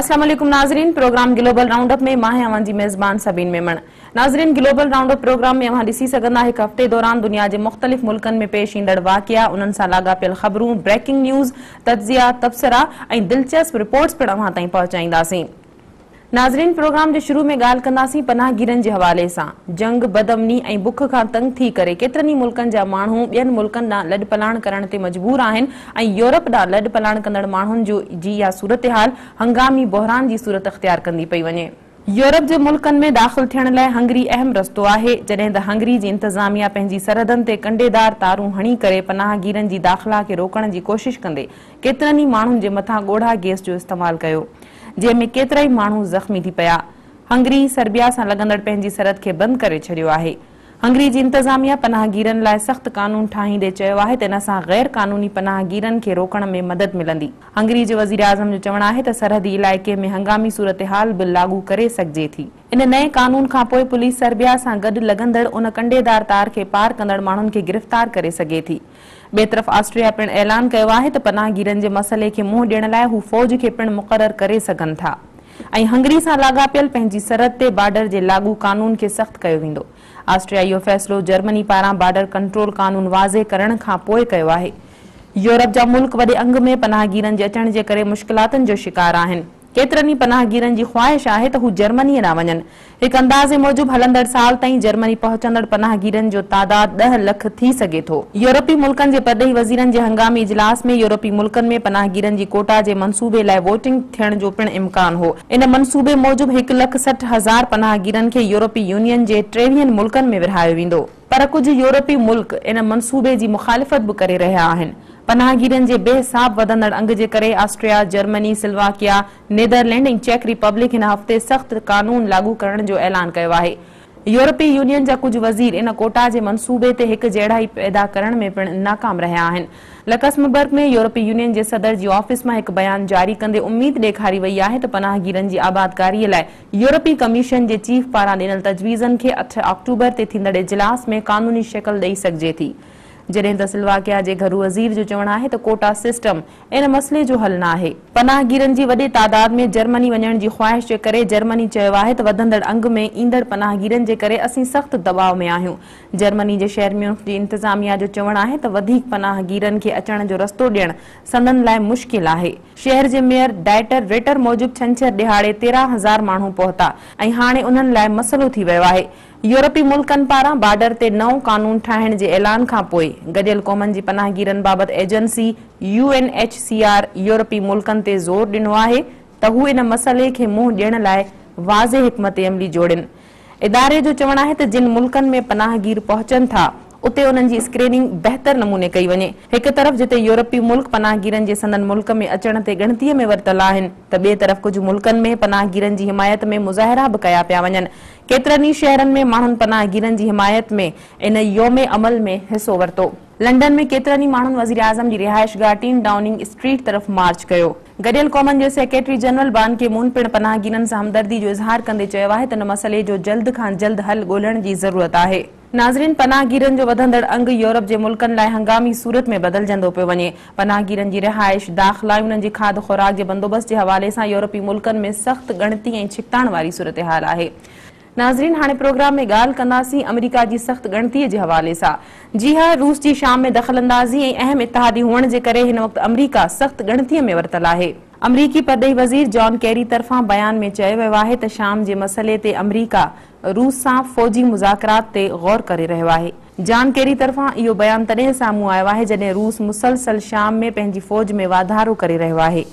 अस्सलाम वालेकुम नाजरीन, प्रोग्राम ग्लोबल राउंडअप में मां अवां जी मेज़बान सबीन मेमण। नाजरीन, ग्लोबल राउंडअप प्रोग्राम में अवां ॾिसी सघंदा हिकु हफ़्ते दौरान दुनिया जे मुख़्तलिफ़ मुल्कनि में पेश ईंदड़ वाक़िया, उन्हनि सां लाॻापियल ख़बरूं, ब्रेकिंग न्यूज़, तज्ज़िया, तबसरा ऐं दिलचस्प रिपोर्ट्स पिणु अवां ताईं पहुचाईंदासीं। नाजरीन, प्रोग्राम जे शुरू में ॻाल्हि कंदासीं पनाहगीरनि जे हवाले सां। जंग, बदअमनी ऐं बुख खां तंग थी करे केतिरनि ई मुल्कनि जा माण्हू ॿियनि मुल्कनि ॾांहुं लॾ पलाण करण ते मजबूर आहिनि ऐं यूरोप ॾांहुं लॾ पलाण कंदड़ माण्हुनि जी इहा सूरतहाल हंगामी बहरान जी सूरत अख़्तियार कंदी पई वञे। यूरोप जे मुल्कनि में दाख़िल थियण लाइ हंगरी अहम रस्तो आहे, जॾहिं त हंगरी जी इंतज़ामिया पंहिंजी सरहदनि ते कंडेदार तारूं हणी करे पनाहगीरनि जी दाख़िला खे रोकण जी कोशिश कंदे केतिरनि ई माण्हुनि जे मथां ॻोढ़ा गैस जो इस्तेमालु कयो, जंहिंमें केतिरा ई माण्हू ज़ख़्मी थी पिया। हंगरी सर्बिया सां लॻंदड़ पंहिंजी सरहद खे बंदि करे छॾियो आहे। हंगरी जी इंतज़ामिया पनाहगीरनि लाइ सख़्त कानून ठाहींदे चयो आहे त इन सां गैर कानूनी पनाहगीरनि खे रोकण में मदद मिलंदी। हंगरी जे वज़ीर आज़म जो चवणु आहे त सरहदी इलाइक़े में हंगामी सूरतहाल बि लागू करे सघिजे थी। इन नए कानून खां पोइ पुलिस सर्बिया सां गॾु लॻंदड़ उन कंडेदार तार खे पार कंदड़ माण्हुनि खे गिरफ़्तार करे सघे थी। ॿिए तरफ़ ऑस्ट्रिया पिणु ऐलान कयो आहे त पनाहगीरनि जे मसइले खे मुंहुं ॾियण लाइ हू फ़ौज खे पिणु मुक़ररु करे सघनि था ऐं हंगरी सां लाॻापियल पंहिंजी सरहद ते बॉर्डर जे लागू कानून खे सख़्तु कयो वेंदो। ऑस्ट्रिया इहो फ़ैसिलो जर्मनी पारां बॉर्डर कंट्रोल कानून वाज़े करण खां पोइ कयो आहे। यूरोप जा मुल्क वॾे अंग में पनाहगीरनि जे अचण जे करे मुश्किलातुनि जो शिकार आहिनि। केतिरनि ई पनाहगीरनि जी ख़्वाहिश आहे त हू जर्मनी न वञनि। हिकु अंदाज़े मूजिबि हलंदड़ साल ताईं जर्मनी पहुचंदड़ पनाहगीरनि जो तादाद 10 लख थी सघे थो। यूरोपी मुल्कनि जे परॾेही वज़ीरनि जे हंगामी इजलास में यूरोपी मुल्कनि में पनाहगीरनि जी कोटा जे मंसूबे लाइ वोटिंग थियण जो पिणु इम्कान हो। इन मंसूबे मूजिबि 1,60,000 पनाहगीरनि खे यूरोपी यूनियन जे 23 मुल्कनि में विरहायो वेंदो, पर कुझु यूरोपी मुल्क इन मंसूबे जी मुखालिफ़त बि करे रहिया आहिनि। पनाहगीरनि जे बेहिसाब वधंदड़ अंग जे करे ऑस्ट्रिया, जर्मनी, स्लोवाकिया, नीदरलैंड ऐं चेक रिपब्लिक हिन हफ़्ते सख़्त कानून लागू करण जो ऐलान कयो आहे। यूरोपी यूनियन जा कुझु वज़ीर इन कोटा जे मंसूबे ते हिकु जहिड़ाई पैदा करण में पिणु नाकाम रहिया आहिनि। लक्समबर्ग में यूरोपी यूनियन जे सदर जी ऑफिस मां हिकु बयान जारी कंदे उमीद ॾेखारी वई आहे त पनाहगीरनि जी आबादकारीअ लाइ यूरोपी कमीशन जे चीफ पारां ॾिनल तजवीज़नि खे 8 अक्टूबर ते थींदड़ इजलास में कानूनी शक्ल ॾेई सघिजे थी, जॾहिं त स्लोवाकिया जे घरू वज़ीर जो चवणु आहे त कोटा सिस्टम इन मसइले जो हल न आहे। पनाहगीरनि जी वॾे तादाद में जर्मनी वञण जी ख़्वाहिश जे करे जर्मनी चयो आहे त वधंदड़ अंग में ईंदड़ पनाहगीरनि जे करे असीं सख़्त दबाव में आहियूं। जर्मनी जे शहर म्यूनिख जी इंतज़ामिया जो चवणु आहे त वधीक पनाहगीरनि खे अचण जो रस्तो ॾियणु संदनि लाइ मुश्किल आहे। शहर जे मेयर डाइटर रेटर मूजिबि छंछरु ॾिहाड़े 13,000 माण्हू पहुता ऐं हाणे उन्हनि लाइ मसइलो थी वियो आहे। यूरोपी मुल्कनि पारां बॉर्डर ते नओं कानून ठाहिण जे ऐलान खां पोइ गॾियल क़ौमनि जी पनाहगीरनि बाबति एजेंसी UNHCR यूरोपी मुल्कनि ते ज़ोर ॾिनो आहे त हू इन मसइले खे मुंहुं ॾियण लाइ वाज़े हिकमत अमली जोड़नि। इदारे जो चवणु आहे त जिन मुल्कनि में पनाहगीर पहुचनि था उते उन्हनि जी स्क्रीनिंग बहितर नमूने कई वञे। हिकु तरफ़ जिते यूरोपी मुल्क पनाहगीरनि जे संदन मुल्क में अचण ते गिणतीअ में वरितल आहिनि, त ॿिए तरफ़ कुझु मुल्कनि में पनाहगीरनि जी हिमायत में मुज़ाहिरा बि कया पिया वञनि। केतिरनि ई शहरनि में माण्हुनि पनाहगीरनि जी हिमायत में इन योम अमल में हिसो वरितो। लंडन में केतिरनि ई माण्हुनि वज़ीर आज़म जी रिहाइशगाह 10 डाउनिंग स्ट्रीट तरफ़ मार्च कयो। गॾियल क़ौमनि जो सेक्रेटरी जनरल बान की मून पिणु पनाहगीरनि सां हमदर्दी जो इज़हार कंदे चयो आहे त इन मसइले जो जल्द खां जल्द हल ॻोल्हण जी ज़रूरत आहे। नाज़रीन, पनाहगीरनि जो वधंदड़ अंग यूरोप जे मुल्कनि लाइ हंगामी सूरत में बदिलजंदो पियो वञे। पनाहगीरनि जी रिहाइश, दाख़िला, उन्हनि जी खाद खुराक जे बंदोबस्त जे हवाले सां यूरोपी मुल्कनि में सख़्त ॻणती ऐं छिकताण वारी सूरतहाल आहे। नाज़रीन, हाणे प्रोग्राम में ॻाल्हि कंदासीं अमेरिका जी सख़्त ॻणतीअ जे हवाले सां। जी हा, रूस जी शाम में दख़लंदाज़ी ऐं अहम इत्तेहादी हुअण जे करे हिन वक़्तु अमेरिका सख़्त ॻणतीअ में वरितल आहे। अमरीकी परॾेही वज़ीर जॉन केरी तरफ़ां बयान में चयो वियो आहे त शाम जे मसइले ते अमेरिका रूस सां फ़ौजी मुज़ाकरात ते गौर करे रहियो आहे। जॉन केरी तरफ़ां इहो बयान तॾहिं साम्हूं आयो आहे जॾहिं रूस मुसलसल शाम में पंहिंजी फ़ौज में वाधारो करे रहियो आहे।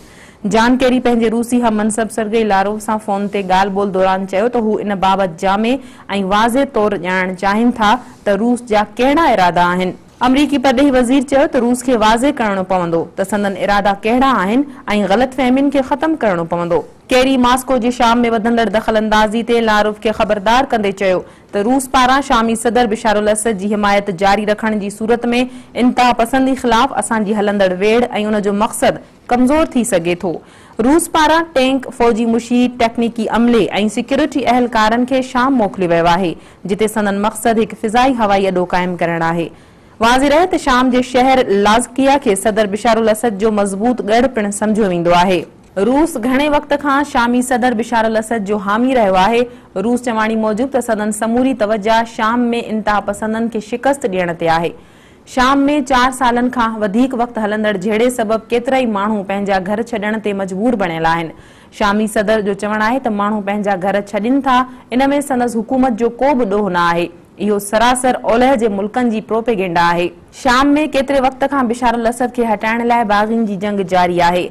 जॉन केरी पंहिंजे रूसी हम मनसब सर्गेई लारोव सां फ़ोन ते ॻाल्हि ॿोल दौरान चयो त हू इन बाबति जामे ऐं वाज़े तौरु ॼाणणु चाहिनि था त रूस जा कहिड़ा इरादा आहिनि। अमरीकी परॾेही वज़ीर चयो त रूस खे वाज़े करणो पवंदो त संदन इरादा कहिड़ा आहिनि ऐं ग़लतफ़हमियुनि खे ख़तमु करणो पवंदो। केरी मास्को जे शाम में वधंदड़ दख़लंदाज़ी ते लारोव खे ख़बरदार कंदे चयो त रूस पारां शामी सदर बिशारुल असद जी हिमायत जारी रखण जी सूरत में इंतहा पसंदी ख़िलाफ़ असांजी हलंदड़ वेढ़ ऐं उन जो मक़सद कमज़ोर थी सघे थो। रूस पारां टैंक, फ़ौजी मुशीर, टेक्निकी अमले ऐं सिक्योरिटी अहलकारनि खे शाम मोकिलियो वियो आहे, जिते संदन मक़सद हिकु फ़िज़ाई हवाई अॾो क़ाइमु करणु आहे। वाज़े रहे त शाम जे शहर लाज़किया खे सदर बिशारुल असद जो मज़बूत गढ़ पिणु सम्झियो वेंदो आहे। रूस घणे वक्त खां शामी सदर बिशार अल असद जो हामी रहियो आहे। रूस चवाणी मूजिब त सदन समूरी तवज्जा शाम में इंतहा पसंदन खे शिकस्त ॾियण ते आहे। शाम में 4 सालन खां वधीक वक्त हलंदड़ झेड़े सबब केतिराई माण्हू पंहिंजा घर छॾण ते मजबूर बणियल आहिनि। शामी सदर जो चवणु आहे त माण्हू पंहिंजा घर छॾनि था। इन में संदसि हुकूमत जो को बि ॾोह न आहे। इहो सरासर ओलह जे मुल्कनि जी प्रोपेगेंडा आहे। शाम में केतिरे वक्त खां बिशार अल असद खे हटाइण लाइ बाग़ियुनि जी जंग जारी आहे।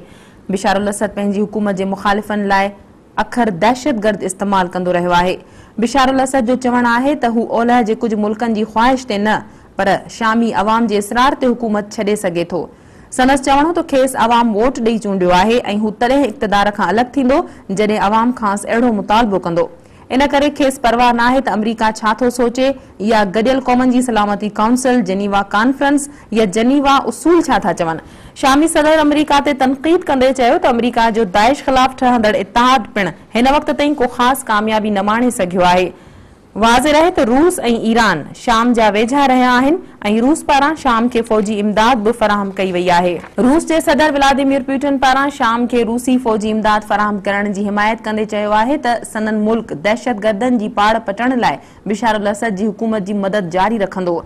बिशार अल असद पंहिंजी हुकूमत जे मुखालिफ़नि लाइ अखर दहशतगर्द इस्तेमाल कंदो रहियो आहे। बिशार अल असद जो चवणु आहे त हू ओलह जे कुझु मुल्कनि जी ख़्वाहिश ते न पर शामी अवाम जे इसरार ते हुकूमत छॾे सघे थो। संदसि चवणो त खेसि अवाम वोट ॾेई चूंडियो आहे ऐं हू तॾहिं इक़्तिदार खां अलॻि थींदो जॾहिं अवाम खांसि अहिड़ो मुतालबो कंदो। इन करे खेसि परवाह नाहे त अमरीका छा थो सोचे या गॾियल क़ौमनि जी सलामती काउंसिल, जेनीवा कॉन्फ्रेंस या जेनीवा उसूल छा था चवनि। शामी सदर अमरीका ते तनक़ीद कंदे चयो त अमरीका जो दाइश ख़िलाफ़ ठहंदड़ इत्तेहाद पिणु हिन वक़्त ताईं को ख़ासि कामयाबी न माणे सघियो आहे। वाज़े रहे त रूस ऐं ईरान शाम जा वेझा रहिया आहिनि ऐं रूस पारां शाम खे फ़ौजी इमदाद बि फ़राहम कई वई आहे। रूस जे सदर व्लादिमीर पुतिन पारां शाम खे रूसी फ़ौजी इमदाद फ़राहम करण जी हिमायत कंदे चयो आहे त संदन मुल्क दहशतगर्दनि जी पाड़ पटण लाइ बिशार अल असद जी हुकूमत जी मदद जारी रखंदो।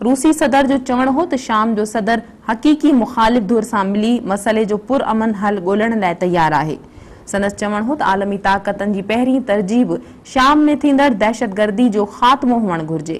रूसी सदर जो चवणु हो त शाम जो सदर हक़ीक़ी मुखालिफ़ धुर सां मिली मसइले जो पुरअमन हल ॻोल्हण लाइ तयार आहे। संदसि चवणु हो त आलमी ताक़तनि जी पहिरीं तरजीब शाम में थींदड़ दहशतगर्दी जो ख़ात्मो हुअणु घुर्जे।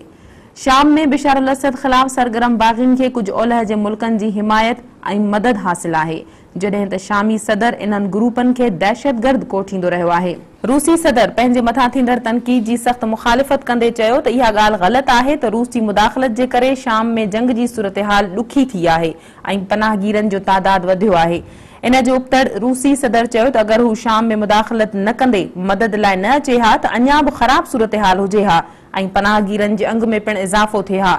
शाम में बिशार अल असद ख़िलाफ़ सरगर्म बाग़ियुनि खे कुझु ओलह जे मुल्कनि जी हिमायत ऐं मदद हासिल आहे, जॾहिं त शामी सदर इन्हनि ग्रुपनि खे दहशतगर्द कोठींदो रहियो आहे। रूसी सदर पंहिंजे मथां थींदड़ तनक़ीद जी सख़्त मुखालिफ़त कंदे चयो त इहा ॻाल्हि ग़लति आहे त रूस जी मुदाख़लत जे करे शाम में जंग जी सूरतहाल ॾुखी थी आहे ऐं पनाहगीरनि जो तादाद वधियो आहे। इन जो उबतड़ रूसी सदर चयो त अगरि हू शाम में मुदाख़लत न कंदे मदद लाइ न अचे हा त अञा बि ख़राब सूरतहाल हुजे हा ऐं पनाहगीरनि जे अंग में पिणु इज़ाफ़ो थिए हा।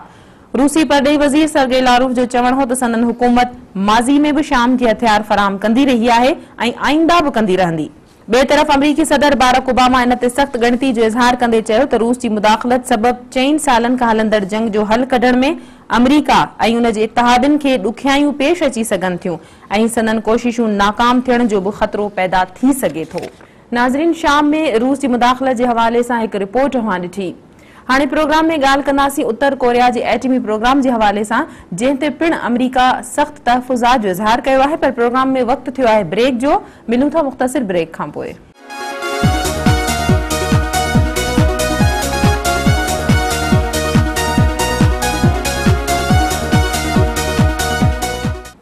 रूसी परॾेही वज़ीर सर्गेई लारोव जो चवणु हो त संदन हुकूमत माज़ी में बि शाम खे हथियार फ़राहम कंदी रही आहे ऐं आईंदा बि कंदी रहंदी। ॿिए तरफ़ अमरीकी सदर बारक ओबामा इन ते सख़्त ॻणती जो इज़हार कंदे चयो त रूस जी मुदाख़लत सबब 4 सालनि खां हलंदड़ जंग जो हल कढण में अमरीका ऐं उन जे इत्तेहादनि खे ॾुखियायूं पेश अची सघनि थियूं ऐं संदन कोशिशूं नाकाम थियण जो बि ख़तरो पैदा थी सघे थो। नाज़रीन, शाम में रूस जी मुदाख़लत जे हवाले सां हिकु रिपोर्ट अवां ॾिठी। हाणे प्रोग्राम में ॻाल्हि कंदासीं उत्तर कोरिया जे एटमी प्रोग्राम जे हवाले सां, जंहिं ते पिणु अमरीका सख़्त तहफ़ुज़ात जो इज़हार कयो आहे, पर प्रोग्राम में वक़्तु थियो आहे ब्रेक जो। मिलूं था मुख़्तसिर ब्रेक खां पोइ।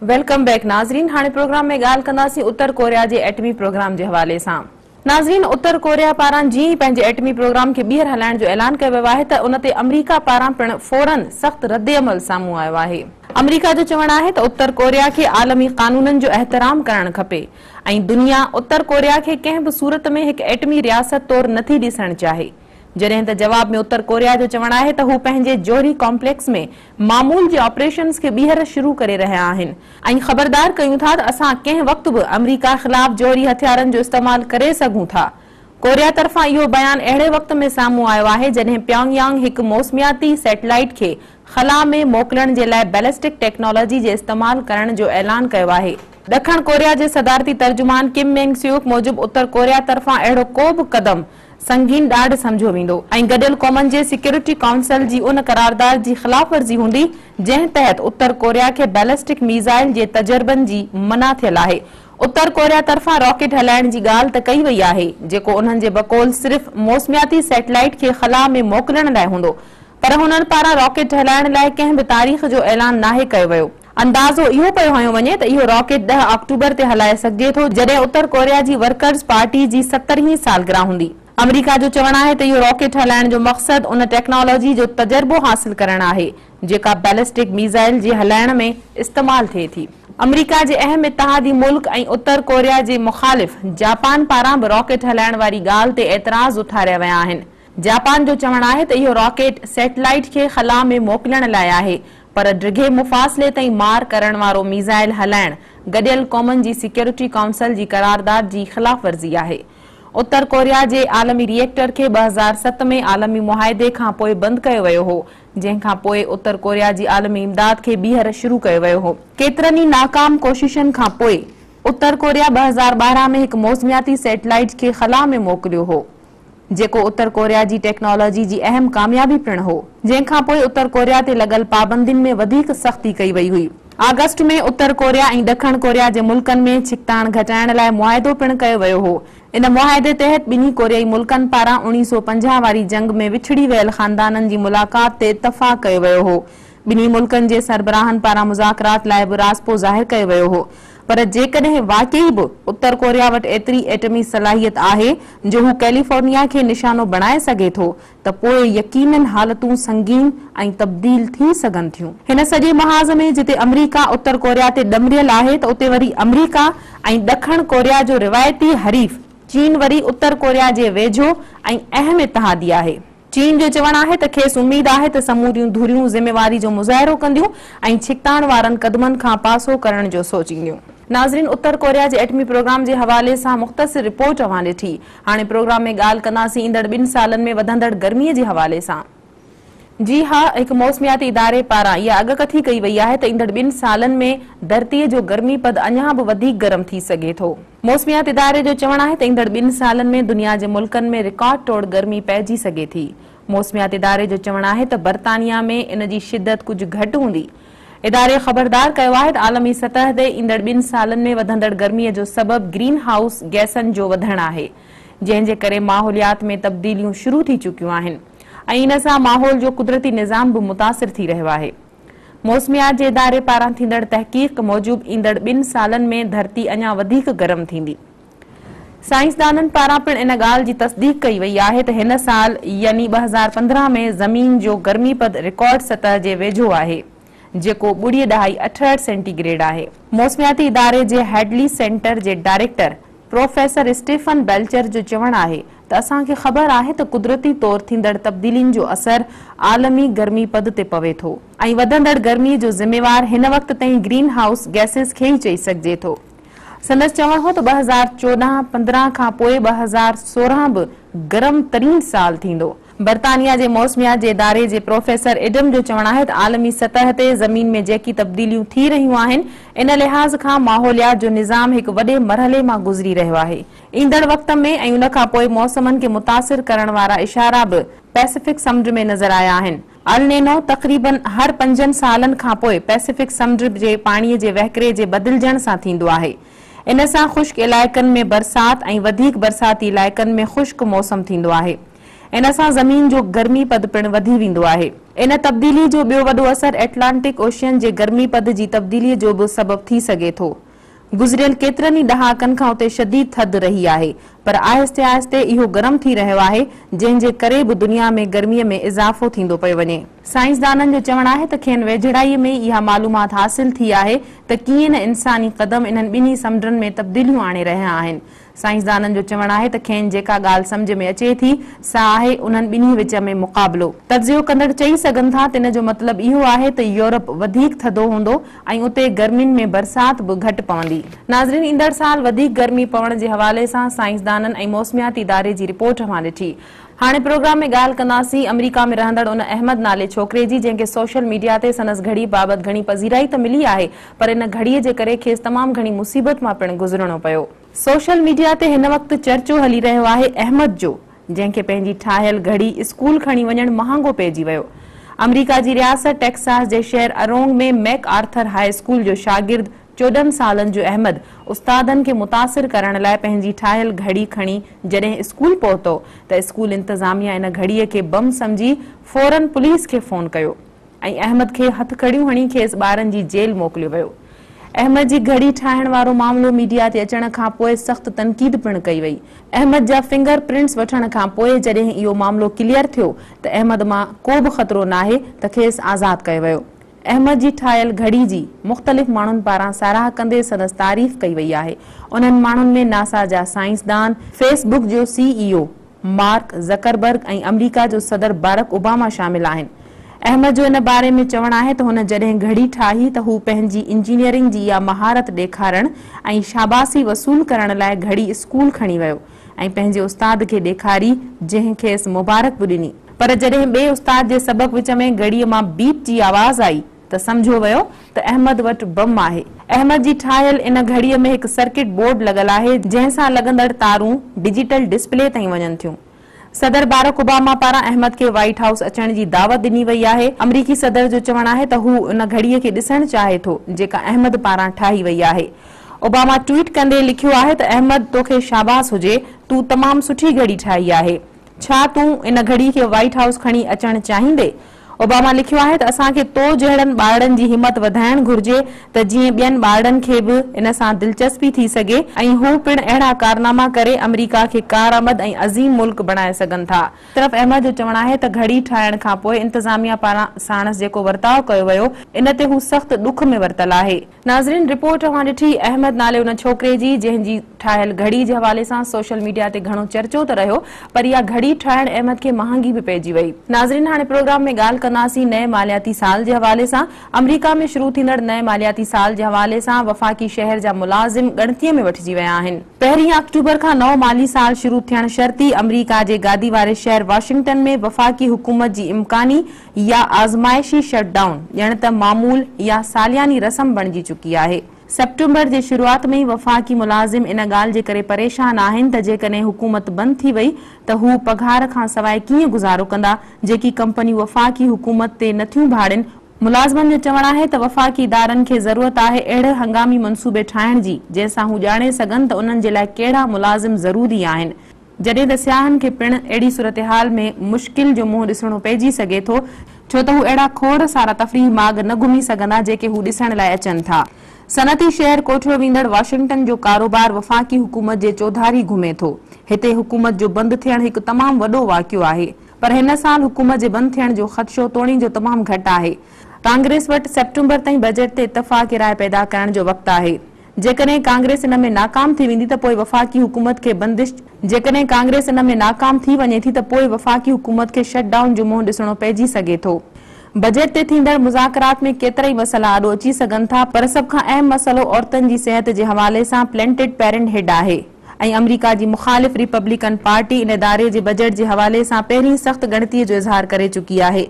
वेलकम बैक नाज़रीन। हाणे प्रोग्राम में ॻाल्हि कंदासीं उत्तर कोरिया जे एटमी प्रोग्राम जे हवाले सां। नाज़रीन, उत्तर कोरिया पारां जीअं ई पंहिंजे एटमी प्रोग्राम खे ॿीहर हलाइण जो ऐलान कयो वियो आहे त उन ते अमरीका पारां पिणु फौरन सख़्त रद्दअमल साम्हूं आयो आहे। अमरीका जो चवणु आहे त उत्तर कोरिया खे आलमी क़ानूननि जो एहतराम करणु खपे ऐं दुनिया उत्तर कोरिया खे कंहिं बि सूरत में हिकु एटमी रियासत तौरु नथी ॾिसणु चाहे, जॾहिं त जवाब में उत्तर कोरिया जो चवणु आहे त हू पंहिंजे जोहरी कॉम्प्लेक्स में मामूल जे ऑपरेशन्स खे ॿीहर शुरू करे रहिया आहिनि ऐं ख़बरदार कयूं था त असां कंहिं वक़्तु बि अमरीका ख़िलाफ़ जोहरी हथियारनि जो इस्तेमाल करे सघूं था। कोरिया तरफ़ां इहो बयानु अहिड़े वक़्त में साम्हूं आयो आहे जॾहिं प्योंगयांग हिकु मौसमियाती सैटेलाइट खे ख़ला में मोकिलण जे लाइ बैलिस्टिक टेक्नोलॉजी जे इस्तेमाल करण जो ऐलान कयो आहे। ॾखण कोरिया जे सदारती तर्जुमान किम मेंग स्यूक मूजिब उत्तर कोरिया तरफ़ां अहिड़ो को बि क़दम संगीन ॾाढ समझो वेंदो ऐं गॾियल क़ौमनि जे सिक्योरिटी काउंसिल जी उन करारदाद जी ख़िलाफ़ वर्ज़ी हूंदी जंहिं तहत उत्तर कोरिया खे बैलिस्टिक मीज़ाइल जे तजर्बनि जी मना थियल आहे। उत्तर कोरिया तरफ़ां रॉकेट हलाइण जी ॻाल्हि त कई वई आहे, जेको उन्हनि जे बक़ौल सिर्फ़ मौसमियाती सैटेलाइट खे ख़ला में मोकिलण लाइ हूंदो, पर हुननि पारां रॉकेट हलाइण लाइ कंहिं बि तारीख़ जो ऐलान नाहे कयो वियो। अंदाज़ो इहो पियो हयो वञे त इहो रॉकेट 10 अक्टूबर ते हलाए सघिजे थो, जॾहिं उत्तर कोरिया जी वर्कर्स पार्टी जी 70वीं सालगिरह हूंदी। अमरीका जो चवणु आहे त इहो रॉकेट हलाइण जो मक़सदु उन टेक्नोलॉजी जो तजर्बो हासिल करणु आहे जेका बैलिस्टिक मीज़ाइल जे हलाइण में इस्तेमाल थिए थी। अमरीका जे अहम इत्तेहादी मुल्क ऐं उत्तर कोरिया जे मुखालिफ़ जापान पारां बि रॉकेट हलाइण वारी ॻाल्हि ते एतिराज़ उथारिया विया आहिनि। जापान जो चवणु आहे त इहो रॉकेट सैटेलाइट खे ख़ला में मोकिलण लाइ आहे, पर डिघे मुफ़ासिले ताईं मार करण वारो मीज़ाइल हलाइण गॾियल क़ौमनि जी सिक्योरिटी काउंसिल जी करारदाद जी ख़िलाफ़ वर्ज़ी आहे। उत्तर कोरिया जे आलमी रिएक्टर खे 2007 में आलमी मुआहिदे खां पोइ बंदि कयो वियो हो, जंहिंखां पोइ उत्तर कोरिया जी आलमी इमदाद खे ॿीहर शुरू कयो वियो हो। केतिरनि ई नाकाम कोशिशनि खां पोइ उत्तर कोरिया 2012 में एक मौसमियाती सैटेलाइट के खला में मोकिलियो हो, जेको उत्तर कोरिया जी टेक्नोलॉजी जी अहम कामयाबी पिण हो, जंहिंखां पोइ उत्तर कोरिया ते लगल पाबंदियुनि में वधीक सख्ती कई वई हुई। अगस्त में उत्तर कोरिया ऐं ॾखण कोरिया जे मुल्कनि में छिकताण घटाइण लाइ मुआहिदो पिण कयो वियो हो। इन मुआहिदे तहत ॿिन्ही कोरियाई मुल्कनि पारां 1950 वारी जंग में विछड़ी वियल खानदाननि जी मुलाक़ात ते इतफ़ाक़ कयो वियो हो। ॿिन्ही मुल्कनि जे सरबराहनि पारां मुज़ाकरात लाइ बि राज़िपो ज़ाहिर कयो वियो हो, पर जेकॾहिं वाकई बि उत्तर कोरिया वटि एतिरी एटमी सलाहियत आहे जो हू कैलिफोर्निया खे निशानो बणाए सघे थो, त पोइ यकीनन हालतूं संगीन ऐं तब्दील थी सघनि थियूं। हिन सॼे महाज़ में जिते अमरीका उत्तर कोरिया ते ॾमरियल आहे, त उते वरी अमरीका ऐं ॾखण कोरिया जो रिवायती हरीफ़ चीन वरी उत्तर कोरिया जे वेझो ऐं अहम इतिहादी आहे। चीन जो चवणु आहे त खेसि उमीद आहे त समूरियूं धुरियूं ज़िम्मेवारी जो मुज़ाहिरो कंदियूं ऐं छिकताण वारनि क़दमनि खां पासो करण जो सोचींदियूं। नाज़रीन, उत्तर कोरिया जे एटमी प्रोग्राम जे हवाले सां मुख़्तसिर रिपोर्ट अवां ॾिठी। हाणे प्रोग्राम में ॻाल्हि कंदासीं ईंदड़ 2 सालनि में वधंदड़ गर्मीअ जे हवाले सां। जी हा, एक मौसमियाती इदारे पारां इहा अॻकथी कई वई आहे त ईंदड़ 2 सालनि में धरतीअ जो गर्मी पद अञा बि वधीक गरम थी सघे थो। मौसमियात इदारे जो चवणु आहे त ईंदड़ 2 सालनि में दुनिया जे मुल्कनि में रिकॉर्ड तोड़ गर्मी पइजी सघे थी। मौसमियात इदारे जो चवणु आहे त बर्तानिया में इन जी शिदत कुझु घटि हूंदी। इदारे ख़बरदार कयो आहे त आलमी सतह ते ईंदड़ 2 सालनि में वधंदड़ गर्मीअ जो सबब ग्रीन हाउस गैसनि जो वधणु आहे, जंहिं जे करे माहौलियात में तब्दीलियूं शुरू थी चुकियूं आहिनि ऐं इन सां माहौल जो कुदरती निज़ाम बि मुतासिर थी रहियो आहे। मौसमियात जे इदारे पारां थींदड़ तहक़ीक़ मूजिब ईंदड़ 2 सालनि में धरती अञा वधीक गरम थींदी। साइंसदाननि पारां पिण इन ॻाल्हि जी तस्दीक कई वई आहे त हिन साल यानी 2015 में ज़मीन जो गर्मीपद रिकॉर्ड सतह जे वेझो आहे, जेको 0.68 सेंटीग्रेड आहे। मौसमियाती इदारे जे हेडली सेंटर जे डायरेक्टर प्रोफेसर स्टीफन बेल्चर जो चवणु आहे त असांखे ख़बर आहे त कुदरती तौर थींदड़ तब्दीलियुनि जो असर आलमी गर्मी पद ते पवे थो ऐं वधंदड़ गर्मीअ जो ज़िम्मेवार हिन वक़्त ताईं ग्रीन हाउस गैसेस खे ई चई सघिजे थो। संदसि चवणु हो त 2014-15 खां पोइ 2016 बि गरम तरीन साल थींदो। बर्तानिया जे मौसमियात जे इदारे जे प्रोफेसर एडम जो चवणु आहे त आलमी सतह ते ज़मीन में जेकी तब्दीलियूं थी रहियूं आहिनि, इन लिहाज़ खां माहौलियात जो निज़ाम हिकु वॾे मरहले मां गुज़री रहियो आहे। ईंदड़ वक़्त में ऐं उन खां पोइ मौसमनि खे मुतासिर करण वारा इशारा बि पैसिफिक समुंड में नज़र आया आहिनि। अल-नीनो तक़रीबन हर 5 सालनि खां पोइ पैसिफिक समुंड जे पाणीअ जे वहिकिरे जे बदिलजण सां थींदो आहे। इन सां ख़ुश्क इलाइक़नि में बरसात ऐं वधीक बरसाती इलाइक़नि में ख़ुश्क मौसम थींदो आहे। इन सां ज़मीन जो गर्मी पद पिण वधी वेंदो आहे। इन तब्दीली जो ॿियो वॾो असर एटलांटिक ओशियन जे गर्मी पद जी तब्दीलीअ जो बि सबबु थी सघे थो। गुज़रियल केतिरनि ई ॾहाकनि खां उते शदीद थधि रही आहे, पर आहिस्ते आहिस्ते इहो गरम थी रहियो आहे, जंहिं जे करे बि दुनिया में गर्मीअ में इज़ाफ़ो थींदो पियो वञे। साइंसदाननि जो चवणु आहे त खेनि वेझड़ाईअ में इहा मालूमात हासिल थी आहे त कीअं न इंसानी क़दम इन्हनि ॿिन्ही समुंडनि में तब्दीलियूं आणे रहिया आहिनि। साइंसदाननि जो चवणु आहे त खेनि जेका ॻाल्हि सम्झ में अचे थी सा आहे उन्हनि ॿिन्ही विच में मुक़ाबिलो। तजियो कंदड़ चई सघनि था त इन जो मतिलबु इहो आहे त यूरोप वधीक थधो हूंदो ऐं उते गर्मियुनि में बरसात बि घटि पवंदी। नाज़रीन, ईंदड़ साल वधीक गर्मी पवण जे हवाले सां साइंसदाननि ऐं मौसमियाती इदारे जी रिपोर्ट अवां ॾिठी। हाणे प्रोग्राम में ॻाल्हि कंदासीं अमरीका में रहंदड़ उन अहमद नाले छोकिरे जी, जंहिंखे सोशल मीडिया ते संदसि घड़ी बाबति घणी पज़ीराई त मिली आहे, पर इन घड़ीअ जे करे खेसि तमामु घणी मुसीबत मां पिण गुज़रणो पियो। सोशल मीडिया ते हिन वक़्तु चर्चो हली रहियो आहे अहमद जो, जंहिंखे पंहिंजी ठाहियल घड़ी स्कूल खणी वञणु महांगो पइजी वियो। अमरीका जी रियासत टेक्सास जे शहर अरोंग में मैक आर्थर हाई स्कूल जो शागिर्द 14 सालनि जो अहमद उस्तादनि खे मुतासिर करण लाइ पंहिंजी ठाहियल घड़ी खणी जॾहिं स्कूल पहुतो त स्कूल इंतज़ामिया इन घड़ीअ खे बम सम्झी फौरन पुलिस खे फोन कयो ऐं अहमद खे हथकड़ियूं हणी खेसि ॿारनि जी जेल मोकिलियो वियो। अहमद जी घड़ी ठाहिण वारो मामलो मीडिया ते अचण खां पोइ सख़्त तनक़ीद पिण कई वई। अहमद जा फिंगर प्रिंट्स वठण खां पोइ जॾहिं इहो मामलो क्लियर थियो त अहमद मां को बि ख़तरो नाहे त खेसि आज़ाद कयो वियो। अहमद जी ठाहियल घड़ी जी मुख़्तलिफ़ माण्हुनि पारां साराह कंदे संदसि तारीफ़ कई वई आहे। उन्हनि माण्हुनि में नासा जा साइंसदान, फेसबुक जो CEO मार्क ज़करबर्ग ऐं अमरीका जो सदर बारक ओबामा शामिल आहिनि। अहमद जो इन बारे में चवणु आहे त हुन जॾहिं घड़ी ठाही त हू पंहिंजी इंजीनियरिंग जी इहा महारत ॾेखारण ऐं शाबासी वसूल करण लाइ घड़ी स्कूल खणी वियो ऐं पंहिंजे उस्ताद खे ॾेखारी, जंहिं खेसि मुबारक बि ॾिनी। पर जॾहिं ॿिए उस्ताद जे सबक़ विच में घड़ीअ मां बीप जी आवाज़ आई त समझो वियो त अहमद वटि बम आहे अहमद जी ठाहियल इन घड़ीअ में एक सर्किट बोर्ड लगल आहे जंहिंसां लॻंदड़ तारूं डिजिटल डिस्प्ले ताईं वञनि थियूं। सदर बारक ओबामा पारां अहमद खे व्हाइट हाउस अचण जी दावत ॾिनी वई आहे। अमरीकी सदर जो चवणु आहे त हू उन घड़ीअ खे ॾिसणु चाहे थो जेका अहमद पारां ठाही वई आहे। ओबामा ट्वीट कंदे लिखियो आहे त अहमद तोखे शाबाश हुजे, तूं तमामु सुठी घड़ी ठाही आहे। छा तूं इन घड़ी खे व्हाइट हाउस खणी अचणु चाहींदे? ओबामा लिखियो आहे त असांखे तो जहिड़नि ॿारनि जी हिमत वधाइण घुर्जे त जीअं ॿियनि ॿारनि खे बि इन सां दिलचस्पी थी सघे ऐं हू पिणु अहिड़ा कारनामा करे अमरीका खे कारआमद ऐं अज़ीम मुल्क बणाए सघनि था। सिर्फ़ अहमद जो चवणु आहे त घड़ी ठाहिण खां पोइ इंतज़ामिया पारां साणस जेको वर्ताव कयो वियो इन ते हू सख़्त दुख में वरतल आहे। नाज़रीन, रिपोर्ट अवां ॾिठी अहमद नाले उन छोकिरे जी जंहिंजी ठाहियल घड़ी जे हवाले सां सोशल मीडिया ते घणो चर्चो त रहियो, पर इहा घड़ी ठाहिण अहमद खे महांगी बि पइजी वई। नाज़रीन, हाणे प्रोग्राम में ॻाल्हि कंदासीं नए मालियाती साल जे हवाले सां। अमरीका में शुरू थींदड़ नए मालियाती साल जे हवाले सां वफ़ाक़ी शहर जा मुलाज़िम ॻणतीअ में वठिजी विया आहिनि। 1 अक्टूबर खां नओं माली साल शुरू थियण शर्ती अमरीका जे गादी वारे शहर वाशिंगटन में वफ़ाक़ी हुकूमत जी इम्कानी या आज़माइशी शटडाउन ॼण त मामूल या सालियानी रस्म बणिजी चुकी आहे। सेप्टेम्बर जे शुरूआत में वफ़ाक़ी मुलाज़िम इन ॻाल्हि जे करे परेशान आहिनि त जेकॾहिं हुकूमत बंदि थी वई त हू पघार खां सवाइ कीअं गुज़ारो कंदा, जेकी कंपनियूं वफ़ाक़ी हुकूमत ते नथियूं भाड़िन। मुलाज़िमनि जो चवणु आहे त वफ़ाक़ी इदारनि खे ज़रूरत आहे अहिड़े हंगामी मनसूबे ठाहिण जी जंहिंसां हू ॼाणे सघनि त उन्हनि जे लाइ कहिड़ा मुलाज़िम ज़रूरी आहिनि, जॾहिं त सियाहनि खे पिणु अहिड़ी सूरतहाल में मुश्किल जो मुंहुं ॾिसणो पइजी सघे थो छो त हू अहिड़ा खोड़ सारा तफ़रीह मार्ग न घुमी सघंदा जेके हू ॾिसण लाइ अचनि था। सनती शहर कोठियो वेंदड़ वाशिंगटन जो कारोबार वफ़ाक़ी हुकूमत जे चौधारी घुमे थो। हिते हुकूमत जो बंदि थियण हिकु तमामु वॾो वाक़ियो आहे, पर हिन साल हुकूमत जे बंदि थियण जो ख़दशो तोणी जो तमामु घटि आहे। कांग्रेस वटि सेप्टेम्बर ताईं बजट ते इतफ़ाक़ राय पैदा करण जो वक़्तु आहे। जेकॾहिं कांग्रेस इन में नाकाम थी वेंदी त पोइ वफ़ाक़ी हुकूमत खे कांग्रेस इन में नाकाम थी वञे थी त पोइ वफ़ाक़ी हुकूमत खे शटडाउन जो मुंहुं ॾिसणो पइजी सघे थो। बजट ते थींदड़ मुज़ाकरात में केतिरा ई मसइला आॾो अची सघनि था, पर सभ खां अहम मसइलो औरतुनि जी सिहत जे हवाले सां प्लेंटेड पेरेंटहुड आहे ऐं अमरीका जी मुख़ालिफ़ रिपब्लिकन पार्टी इन इदारे जे बजट जे हवाले सां पहिरीं सख़्त ॻणतीअ जो इज़हार करे चुकी आहे।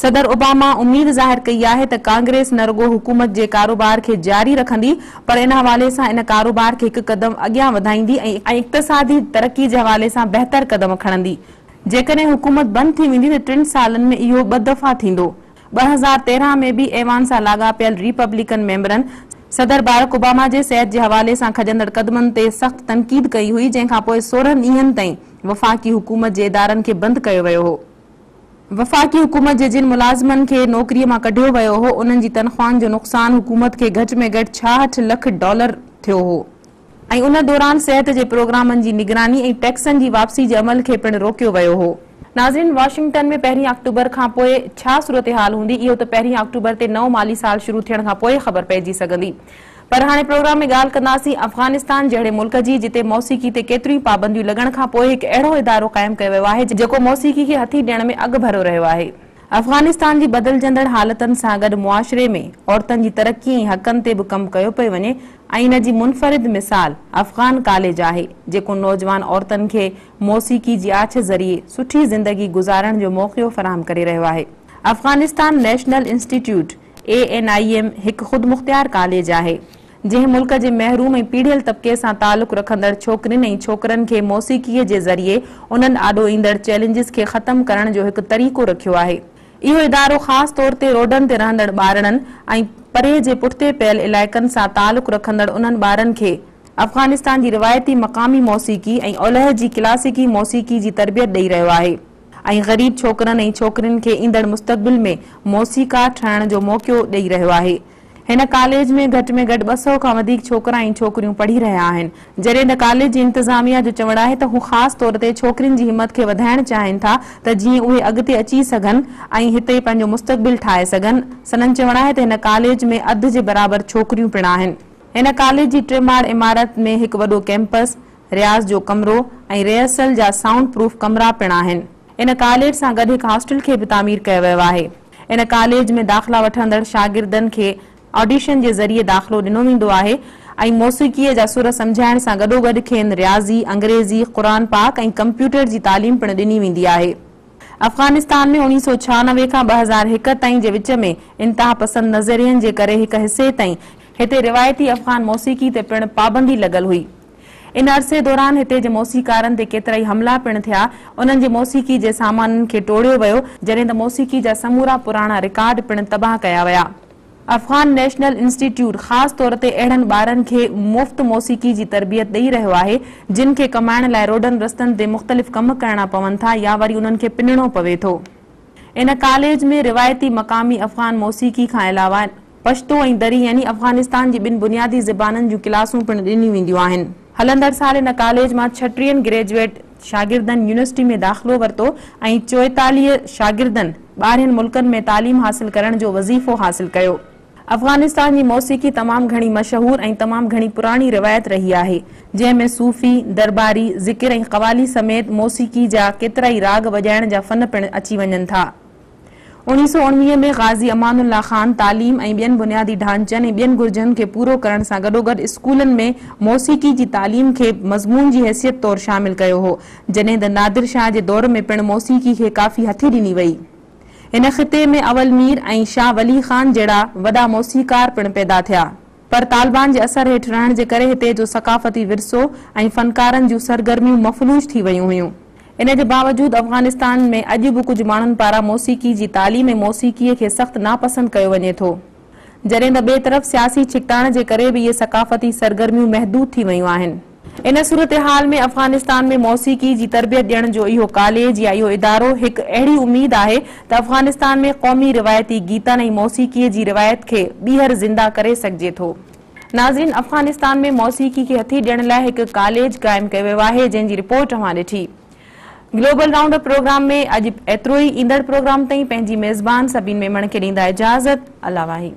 सदर ओबामा उम्मीद ज़ाहिर कई आहे त कांग्रेस न रुॻो हुकूमत जे कारोबार खे जारी रखंदी, पर इन हवाले सां इन कारोबार खे हिकु क़दम अॻियां वधाईंदी ऐं इक़्तिसादी तरक़ी जे हवाले सां बहितर क़दम खणंदी। जेकॾहिं हुकूमत बंदि थी वेंदी त 3 सालनि में इहो 2 दफ़ा थींदो। 2013 में भी ऐवान सां लाॻापियल रिपब्लिकन मेंबरनि सदर बारक ओबामा जे सिहत जे हवाले सां खजंदड़ क़दमनि ते सख़्त तनक़ीद कई हुई, जंहिंखां पोइ 16 ॾींहनि ताईं वफ़ाक़ी हुकूमत जे इदारनि खे बंदि कयो वियो हो। वफ़ाक़ी हुकूमत जे जिन मुलाज़िमनि खे नौकरीअ मां कढियो वियो हो उन्हनि जी तनख़्वाहनि जो नुक़सान हुकूमत खे घटि में घटि $66 लख थियो हो ऐं उन दौरान सिहत जे प्रोग्रामनि जी निगरानी ऐं टैक्सनि जी वापसी जे अमल खे पिणु रोकियो वियो हो। नाज़रीन, वाशिंगटन में 1 अक्टूबर खां पोइ छा सूरतहाल हूंदी इहो त 1 अक्टूबर ते नओं माली साल शुरू थियण खां पोइ ख़बर पइजी सघंदी। पर हाणे प्रोग्राम में ॻाल्हि कंदासीं अफ़गानिस्तान जहिड़े मुल्क जी जिते मौसीक़ी ते केतिरियूं पाबंदियूं लॻण खां पोइ हिकु अहिड़ो इदारो क़ाइमु कयो वियो आहे जेको मौसीक़ी खे हथी ॾियण में अॻु भरियो रहियो आहे। अफ़गानिस्तान जी बदिलजंदड़ हालतनि सां गॾु मुआशरे में औरतुनि जी तरक़ी ऐं हक़नि ते बि कमु कयो पियो वञे ऐं इन जी मुनफ़रिद मिसाल अफ़गान कॉलेज आहे जेको नौजवान औरतुनि खे मौसीक़ी जी आछ ज़रिए सुठी ज़िंदगी गुज़ारण जो मौक़ो फ़राहम करे रहियो आहे। अफ़गानिस्तान नेशनल इंस्टीट्यूट ANIM हिकु ख़ुदि मुख़्तियार कॉलेज आहे जंहिं मुल्क जे महरूम ऐं पीढ़ियल तबिके सां तालुक़ रखंदड़ छोकिरियुनि ऐं छोकिरनि खे मौसीक़ीअ जे ज़रिए उन्हनि आॾो ईंदड़ चैलेंजिस खे ख़तमु करण जो हिकु तरीक़ो रखियो आहे। इहो इदारो ख़ासि तौर ते रोडनि ते रहंदड़ ॿारनि ऐं परे जे पुठिते पियल इलाइक़नि सां तालुक़ रखंदड़ उन्हनि ॿारनि खे अफ़गानिस्तान जी रिवायती मक़ामी मौसीक़ी ऐं ओलह जी क्लासिकी मौसीक़ी जी तरबियत ॾेई रहियो आहे ऐं ग़रीब छोकिरनि ऐं छोकिरियुनि खे ईंदड़ मुस्तक़बिल में मौसीक़ार ठहण जो मौक़ो ॾेई रहियो आहे। हिन कॉलेज में घटि 200 खां वधीक छोकिरा ऐं छोकिरियूं पढ़ी रहिया आहिनि, जॾहिं त कॉलेज जी इंतिज़ामिया जो चवणु आहे त हू ख़ासि तौर ते छोकिरियुनि जी हिमत खे वधाइण चाहिनि था त जीअं उहे अॻिते अची सघनि ऐं हिते पंहिंजो मुस्तक़बिल ठाहे सघनि। संदन चवणु आहे त हिन कॉलेज में अधु जे बराबरि छोकिरियूं पिणु आहिनि। हिन कॉलेज जी 3 माड़ इमारत में हिकु वॾो कैंपस, रियाज़ जो कमरो ऐं रिहर्सल जा साउंड प्रूफ कमरा पिणु आहिनि। इन कॉलेज सां गॾु हिकु हॉस्टल खे बि तामीर कयो वियो आहे। इन कॉलेज में दाख़िला वठंदड़ शागिर्दनि खे ऑडिशन जे ज़रिए दाख़िलो ॾिनो वेंदो आहे ऐं मौसीक़ीअ जा सुर सम्झाइण सां गॾोगॾु खेनि रियाज़ी, अंग्रेज़ी, क़ुरान पाक ऐं कंप्यूटर जी तालीम पिणु ॾिनी वेंदी आहे। अफ़गानिस्तान में 1996 खां 2001 ताईं जे विच में इंतहा पसंद नज़रियनि जे करे हिकु हिसे ताईं हिते रिवायती अफ़गान मौसीक़ी ते पिण पाबंदी लॻल हुई। इन अरसे दौरान हिते जे मौसीक़ारनि ते केतिरा ई हमला पिण थिया। उन्हनि जे मौसीक़ी जे सामाननि खे टोड़ियो वियो, जॾहिं त मौसीक़ी जा समूरा पुराणा रिकॉर्ड पिण तबाह कया विया। अफ़गान नेशनल इंस्टीट्यूट ख़ासि तौर ते अहिड़नि ॿारनि खे मुफ़्त मौसीक़ी जी तरबियत ॾेई रहियो आहे जिन खे कमाइण लाइ रोडनि रस्तनि ते मुख़्तलिफ़ कम करणा पवनि था या वरी उन्हनि खे पिनणो पवे थो। इन कॉलेज में रिवायती मक़ामी अफ़गान मौसीक़ी खां अलावा पश्तो ऐं दरी यानी अफ़गानिस्तान जी ॿिनि बुनियादी ज़बाननि जूं क्लासूं पिण ॾिनियूं वेंदियूं आहिनि। हलंदड़ साल इन कॉलेज मां 36 ग्रेजुएट शागिर्दनि यूनिवर्सिटी में दाख़िलो वरितो ऐं 44 शागिर्दनि 12 मुल्कनि में तालीम हासिल करण जो वज़ीफ़ो हासिल कयो। अफ़गानिस्तान जी मौसीक़ी तमामु घणी मशहूर ऐं तमामु घणी पुराणी रिवायत रही आहे, जंहिंमें सूफ़ी, दरबारी, ज़िक्र ऐं क़वाली समेत मौसीक़ी जा केतिरा ई राग वॼाइण जा फन पिण अची वञनि था। 1919 में ग़ाज़ी अमानुल्लाह ख़ान तालीम ऐं ॿियनि बुनियादी ढांचनि ऐं ॿियनि घुरिजनि खे पूरो करण सां गॾोगॾु स्कूलनि में मौसीक़ी जी तालीम खे मज़मून जी हैसियत तौरु शामिल कयो हो, जॾहिं त नादिर शाह जे दौर में पिण मौसीक़ी खे काफ़ी हथी ॾिनी वई। इन ख़िते में अवल मीर ऐं शाह वली ख़ान जहिड़ा वॾा मौसीक़ार पिण पैदा थिया, पर तालिबान जे असर हेठि रहण जे करे हिते जो सक़ाफ़ती विरसो ऐं फ़नकारनि जूं सरगर्मियूं मफ़लूज थी वयूं हुयूं। इन जे बावजूदि अफ़गानिस्तान में अॼु बि कुझु माण्हुनि पारां मौसीक़ी जी तालीम ऐं मौसीक़ीअ खे सख़्तु नापसंद कयो वञे थो, जॾहिं त ॿिए तरफ़ सियासी छिकटाइण जे करे बि इहे सक़ाफ़ती सरगर्मियूं महदूद थी वयूं आहिनि। इन सूरत हाल में अफ़गानिस्तान में मौसीक़ी जी तरबियत ॾियण जो इहो कॉलेज या इहो इदारो हिकु अहिड़ी उमेद आहे त अफ़गानिस्तान में क़ौमी रिवायती गीतनि ऐं मौसीक़ीअ जी रिवायत खे ॿीहर ज़िंदा करे सघिजे थो। नाज़रीन, अफ़गानिस्तान में मौसीक़ी खे हथी ॾियण लाइ हिकु कॉलेज क़ाइमु कयो वियो आहे, जंहिंजी रिपोर्ट अवां ॾिठी। ग्लोबल राउंड अप प्रोग्राम में अॼु एतिरो ई। ईंदड़ प्रोग्राम ताईं पंहिंजी मेज़बान सबीन मेमण खे ॾींदा इजाज़त। अल्लाह वाही।